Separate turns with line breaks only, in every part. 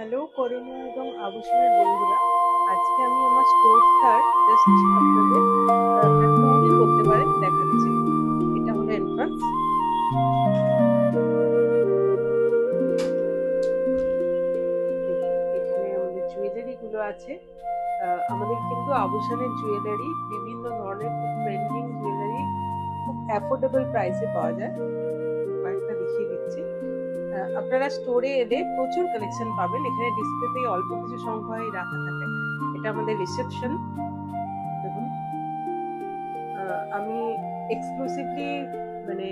Hello করুণা এবং আভূষণের বন্ধুরা, আজকে আমি আমার স্টোরটার জাস্ট আপনাদের একটা ট্যুরই বলতে পারেন দেখাচ্ছি। এটা হলো এন্ট্রান্স। এখানে আমাদের জুয়েলারি গুলো আছে। আমাদের কিন্তু আভূষণের জুয়েলারি বিভিন্ন ধরনের খুব ট্রেন্ডিং জুয়েলারি খুব অ্যাফোর্ডেবল প্রাইসে পাওয়া যায়। কয়েকটা দেখিয়ে দিচ্ছি। আপনারা স্টোরে এলে প্রচুর কালেকশন পাবেন। এখানে ডিসপ্লেতে অল্প কিছু সংখ্যায় রাখা থাকে। এটা আমাদের রিসেপশন। দেখুন, আমি এক্সক্লুসিভলি মানে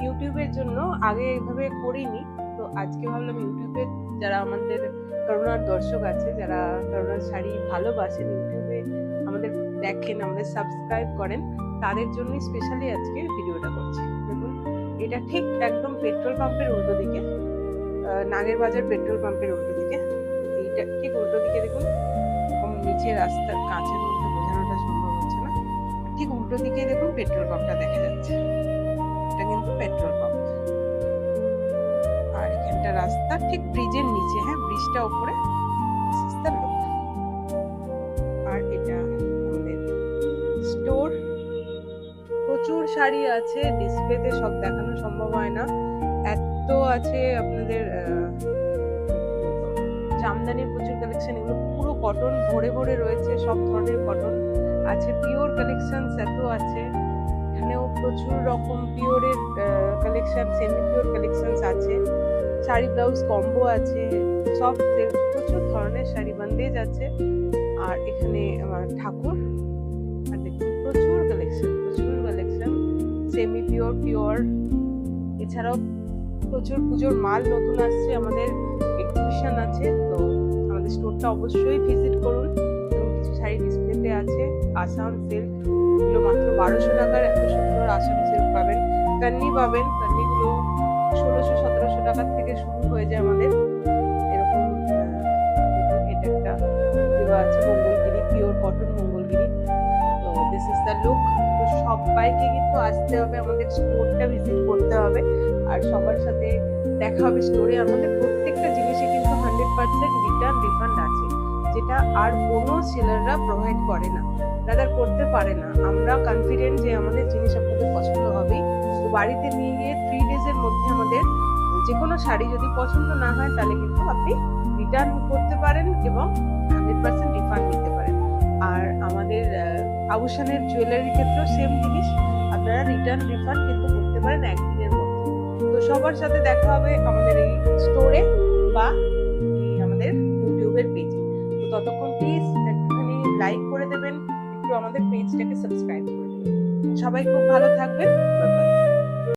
ইউটিউবের জন্য আগে এভাবে করিনি, তো আজকে ভাবলাম ইউটিউবে যারা আমাদের করোনার দর্শক আছে, যারা করোনার শাড়ি ভালোবাসেন, ইউটিউবে আমাদের দেখেন, আমাদের সাবস্ক্রাইব করেন, তাদের জন্যই স্পেশালি আজকে ভিডিওটা করছি। দেখুন, এটা ঠিক একদম পেট্রোল পাম্পের উল্টো দিকে, নাগের বাজার পেট্রোল পাম্পের উল্টো দিকে। এইটা ঠিক উল্টো দিকে দেখুন, নিচে রাস্তার কাঁচের মধ্যে বোঝানোটা সম্ভব হচ্ছে না। ঠিক উল্টো দিকে দেখুন পেট্রোল পাম্পটা দেখা যাচ্ছে। এটা কিন্তু পেট্রোল পাম্প। আর এখানটা রাস্তা ঠিক ব্রিজের নিচে, হ্যাঁ, ব্রিজটা উপরে। আর এটা আমাদের স্টোর। প্রচুর শাড়ি আছে, ডিসপ্লেতে সব দেখানো সম্ভব হয় না, এত আছে আপনাদের। জামদানির প্রচুর কালেকশন, এগুলো পুরো কটন ভরে ভরে রয়েছে, সব ধরনের কটন আছে। পিওর কালেকশন এত আছে, এখানেও প্রচুর রকম পিওরের কালেকশন, সেমি পিওর কালেকশন আছে। শাড়ি ব্লাউজ কম্বো আছে, সব প্রচুর ধরনের শাড়ি বান্দেজ আছে। আর এখানে আমার ঠাকুর, আর দেখুন প্রচুর কালেকশন সেমি পিওর, পিওর। এছাড়াও প্রচুর পুজোর মাল নতুন আসছে, আমাদের এক্সিবিশন আছে, তো আমাদের স্টোরটা অবশ্যই ভিজিট করুন। এবং কিছু শাড়ি ডিসপ্লেতে আছে। আসাম সিল্ক, এগুলো মাত্র 1200 টাকার এত সুন্দর আসাম সিল্ক পাবেন। কান্নি পাবেন, কান্নিগুলো 1600-1700 টাকার থেকে শুরু হয়ে যায় আমাদের। এরকম এটা একটা দেওয়া আছে মঙ্গলগিরি, পিওর কটন মঙ্গলগিরি। তো দিস ইজ দ্য লুক। তো সবাইকে কিন্তু আসতে হবে, আমাদের স্টোরটা ভিজিট করতে হবে, আর সবার সাথে দেখা হবে স্টোরে। আমাদের প্রত্যেকটা জিনিসে কিন্তু 100% রিটার্ন রিফান্ড আছে, যেটা আর কোনো সেলাররা প্রোভাইড করে না, রাদার করতে পারে না। আমরা কনফিডেন্ট যে আমাদের জিনিস আপনাদের পছন্দ হবেই। তো বাড়িতে নিয়ে গিয়ে 3 ডেজের মধ্যে আমাদের যে কোনো শাড়ি যদি পছন্দ না হয়, তাহলে কিন্তু আপনি রিটার্ন করতে পারেন এবং 100% রিফান্ড নিতে পারেন। আর আমাদের আভূষণের জুয়েলারির ক্ষেত্রেও সেম জিনিস, আপনারা রিটার্ন রিফান্ড কিন্তু করতে পারেন একদিনের মধ্যে। তো সবার সাথে দেখা হবে আমাদের এই স্টোরে বা আমাদের ইউটিউবের পেজে। তো ততক্ষণ প্লিজ একটুখানি লাইক করে দেবেন, একটু আমাদের পেজটাকে সাবস্ক্রাইব করে দেবেন। সবাই খুব ভালো থাকবেন। Bye bye.